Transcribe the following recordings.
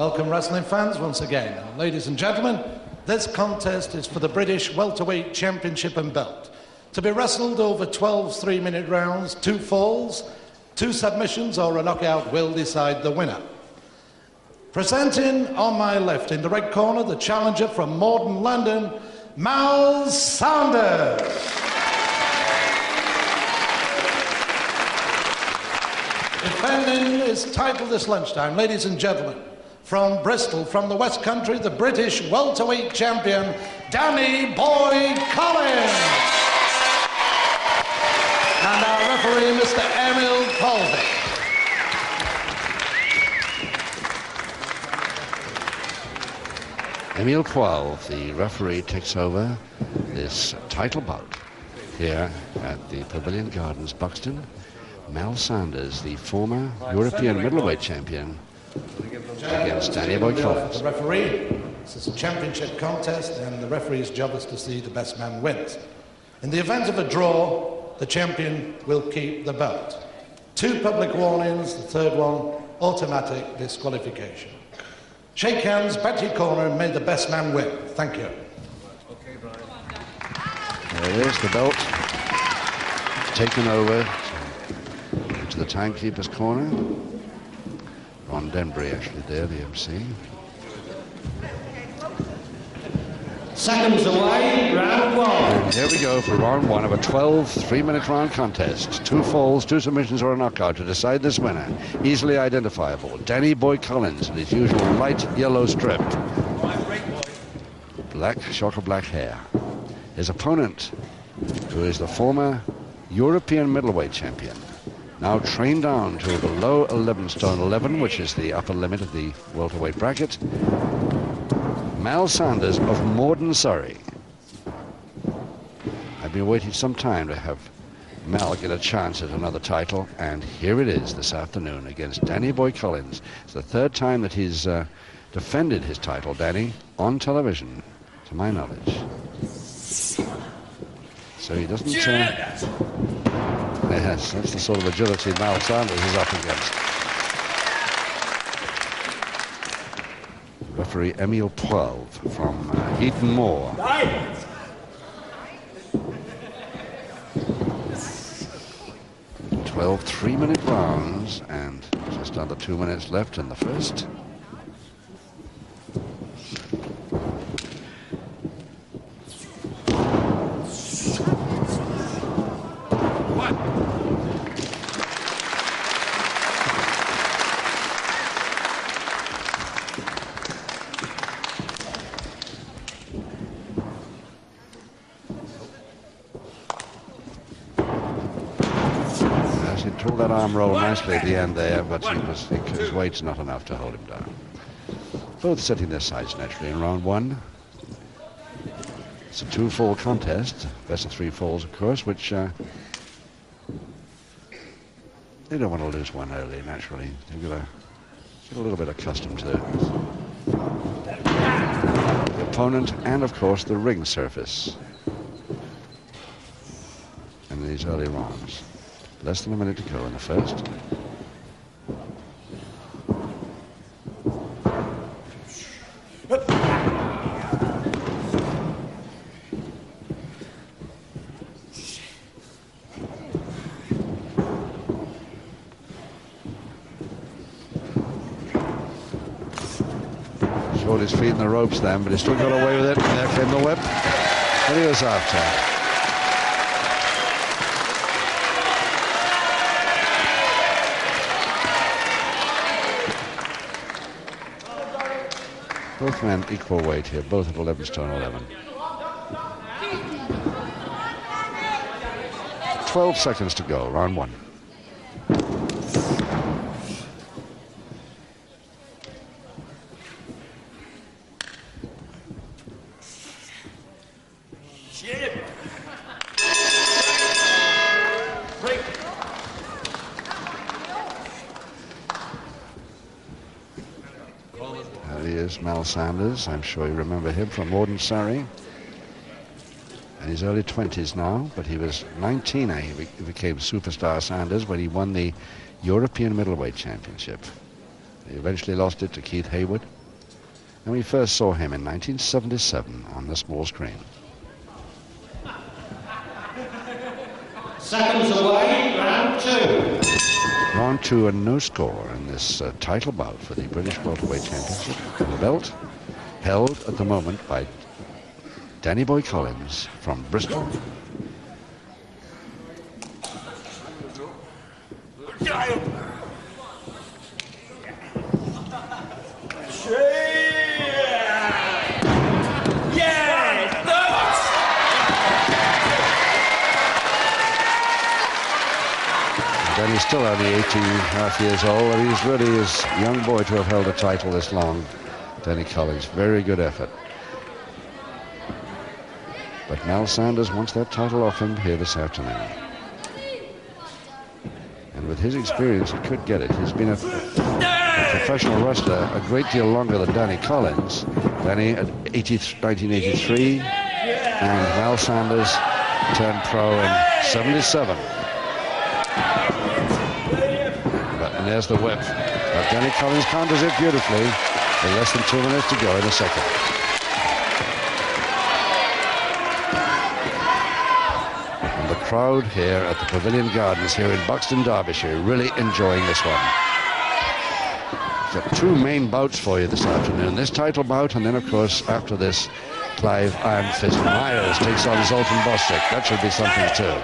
Welcome, wrestling fans, once again. And ladies and gentlemen, this contest is for the British Welterweight Championship and belt. To be wrestled over 12 3-minute rounds, 2 falls, 2 submissions or a knockout will decide the winner. Presenting on my left in the red corner, the challenger from Morden, London, Mal Sanders. Defending his title this lunchtime, ladies and gentlemen, from Bristol, from the West Country, the British welterweight champion, Danny Boy Collins. And our referee, Mr. Emil Colby. Emil Qualve, the referee, takes over this title bout here at the Pavilion Gardens, Buxton. Mal Sanders, the former European middleweight champion, against Danny Boy Collins. The referee, this is a championship contest, and the referee's job is to see the best man wins. In the event of a draw, the champion will keep the belt. 2 public warnings, the 3rd one, automatic disqualification. Shake hands, back to your corner, and may the best man win. Thank you. Okay, Brian. There it is, the belt taken over to the timekeeper's corner. Ron Denbury actually there, the MC. Seconds away, round 1. And here we go for round 1 of a 12 3-minute round contest. 2 falls, 2 submissions or a knockout to decide this winner. Easily identifiable, Danny Boy Collins in his usual light yellow strip. Black, shocker black hair. His opponent, who is the former European middleweight champion, now trained down to below 11 stone 11, which is the upper limit of the welterweight bracket, Mal Sanders of Morden, Surrey. I've been waiting some time to have Mal get a chance at another title, and here it is this afternoon against Danny Boy Collins. It's the 3rd time that he's defended his title, Danny, on television, to my knowledge. So he doesn't... yes, that's the sort of agility Mal Sanders is up against. Referee Emil Qualve from Heaton Moor. 12 3-minute rounds and just under 2 minutes left in the first. That arm roll nicely at the end there, but his weight's not enough to hold him down. Both setting their sights naturally in round 1. It's a 2-fall contest, best of 3 falls, of course, which they don't want to lose one early, naturally. They've got to get a little bit accustomed to the opponent and, of course, the ring surface in these early rounds. Less than a minute to go in the first. Short his feet in the ropes then, but he still got away with it. There came the whip. What he was after. Both men equal weight here, both at 11 stone 11. 12 seconds to go, round 1. Mal Sanders, I'm sure you remember him from Morden, Surrey. In his early 20s now, but he was 19. He became Superstar Sanders when he won the European Middleweight Championship. He eventually lost it to Keith Hayward. And we first saw him in 1977 on the small screen. Seconds away, round 2. Round 2 and no score in this title bout for the British Welterweight Championship. The belt held at the moment by Danny Boy Collins from Bristol. Danny's still only 18.5 years old, and he's really a young boy to have held a title this long. Danny Collins, very good effort. But Mal Sanders wants that title off him here this afternoon. And with his experience, he could get it. He's been a professional wrestler a great deal longer than Danny Collins. Danny at 1983, and Mal Sanders turned pro in 77. And there's the whip. Danny Collins counters it beautifully with less than 2 minutes to go in the second. And the crowd here at the Pavilion Gardens here in Buxton, Derbyshire, really enjoying this one. We've got 2 main bouts for you this afternoon. This title bout, and then, of course, after this, Clive Iron Fist Myers takes on Zoltan Bostic. That should be something, too.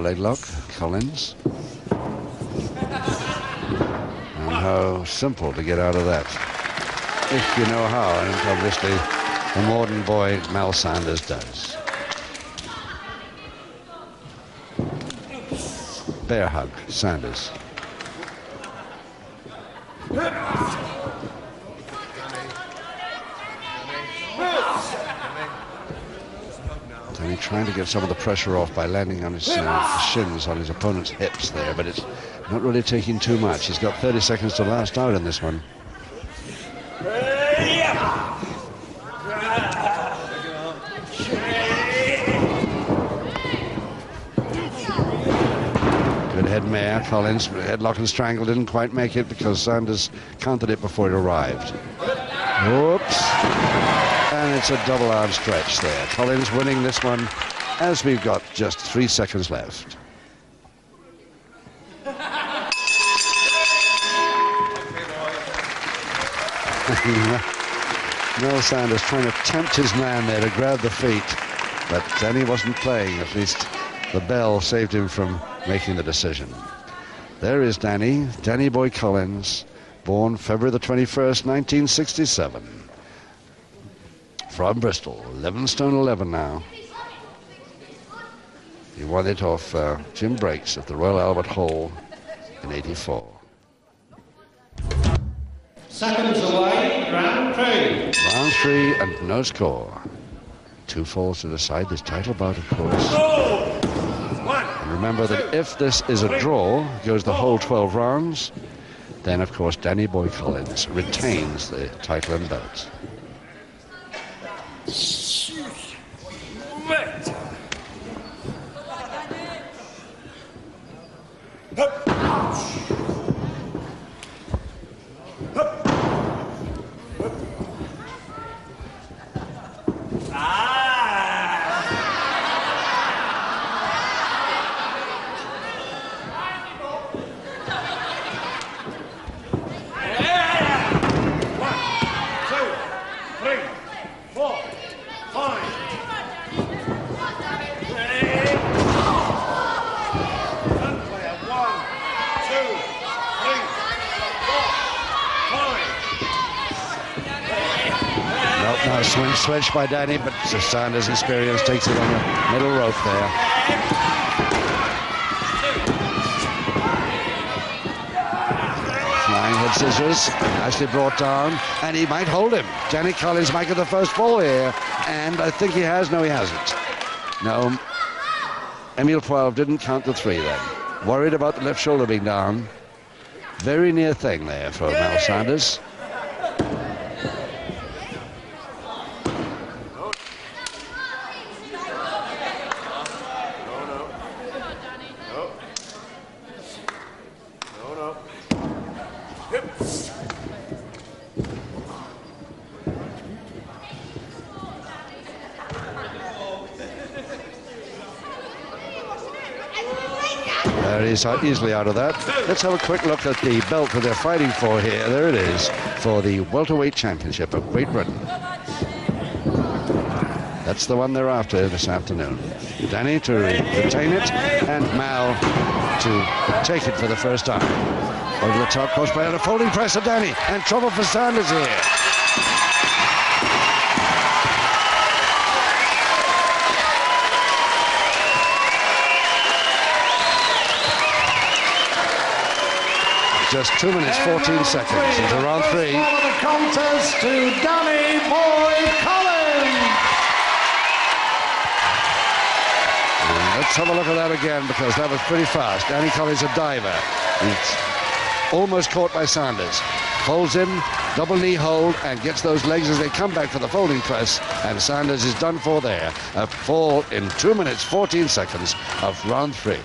Leg lock, Collins. And how simple to get out of that, if you know how, and obviously the Morden boy Mal Sanders does. Bear hug, Sanders. Trying to get some of the pressure off by landing on his shins on his opponent's hips there, but it's not really taking too much. He's got 30 seconds to last out in this one. Good head mare, Collins. Headlock and strangle didn't quite make it because Sanders countered it before it arrived. Whoops. And it's a double arm stretch there. Collins winning this one as we've got just 3 seconds left. Mal Sanders trying to tempt his man there to grab the feet, but Danny wasn't playing. At least the bell saved him from making the decision. There is Danny Boy Collins, born February the 21st, 1967. From Bristol, 11 stone 11 now. He won it off Jim Breaks at the Royal Albert Hall in '84. Seconds away, round 3. Round 3 and no score. 2 falls to decide this title bout, of course. And remember that if this is a draw, goes the whole 12 rounds, then, of course, Danny Boy Collins retains the title and belt. Switch by Danny, but Sanders' experience takes it on the middle rope there. Flying of scissors, nicely brought down, and he might hold him. Danny Collins might get the first fall here, and I think he has. No, he hasn't. No, Emile Poil didn't count the 3 then. Worried about the left shoulder being down. Very near thing there for Mal Sanders. He's easily out of that. Let's have a quick look at the belt that they're fighting for here. There it is, for the welterweight championship of Great Britain. That's the one they're after this afternoon. Danny to retain it, and Mal to take it for the first time. Over the top, crossed by a folding press of Danny, and trouble for Sanders here. Just 2 minutes, 14 seconds into round 3. The contest to Danny Boy Collins. And let's have a look at that again, because that was pretty fast. Danny Collins, a diver. He's almost caught by Sanders. Holds him, double knee hold, and gets those legs as they come back for the folding press. And Sanders is done for there. A fall in 2 minutes, 14 seconds of round 3.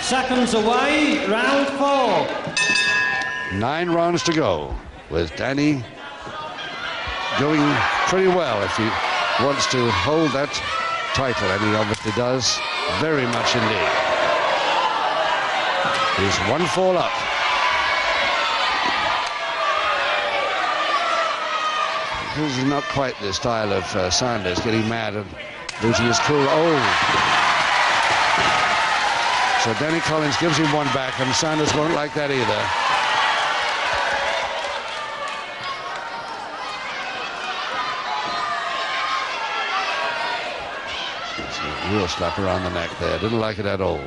Seconds away, round 4. 9 rounds to go, with Danny doing pretty well if he wants to hold that title, and he obviously does very much indeed. He's 1 fall up. This is not quite the style of Sanders, getting mad and losing his cool. So Danny Collins gives him 1 back, and Sanders won't like that either. Real slap around the neck there. Didn't like it at all.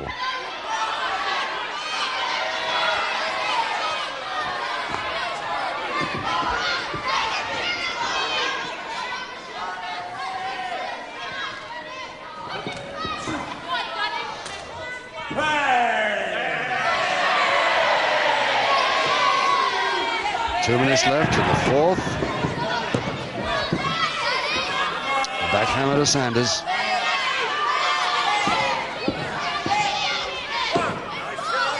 Hey! 2 minutes left in the 4th. Backhammer to Sanders.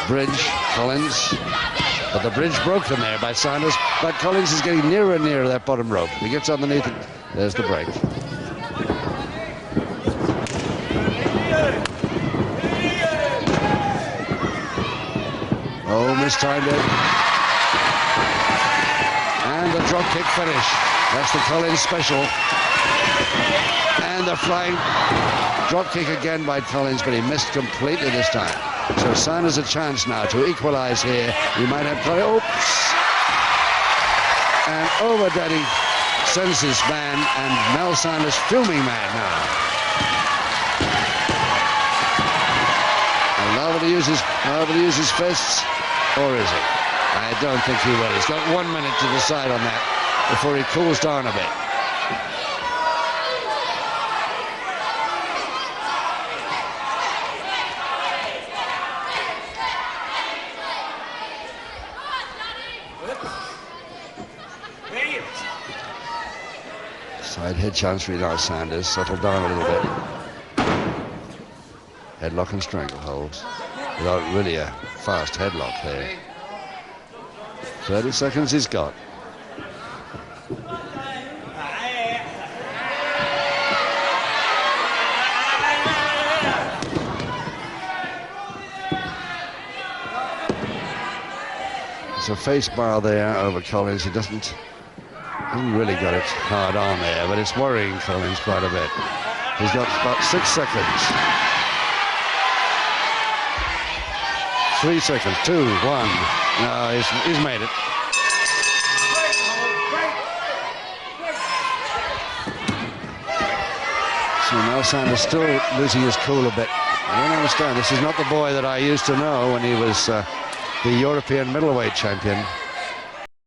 Bridge, Collins, but the bridge broken there by Sanders, but Collins is getting nearer and nearer that bottom rope. He gets underneath it. There's the break. Oh, mistimed it. And the drop kick finish. That's the Collins special. And the flying drop kick again by Collins, but he missed completely this time. So Sanders a chance now to equalize here. He might have play. Oops! And over Danny sends his man, and Mal Sanders filming mad now. And liable to use his fists, or is he? I don't think he will. He's got 1 minute to decide on that before he cools down a bit. Side head chancery now, Sanders. Settled down a little bit. Headlock and stranglehold. Without really a fast headlock there. 30 seconds he's got. There's a face bar there over Collins. He hasn't really got it hard on there, but it's worrying Collins quite a bit. He's got about 6 seconds. 3 seconds. 2, 1. No, he's made it. So now Sanders still losing his cool a bit. I don't understand. This is not the boy that I used to know when he was the European middleweight champion.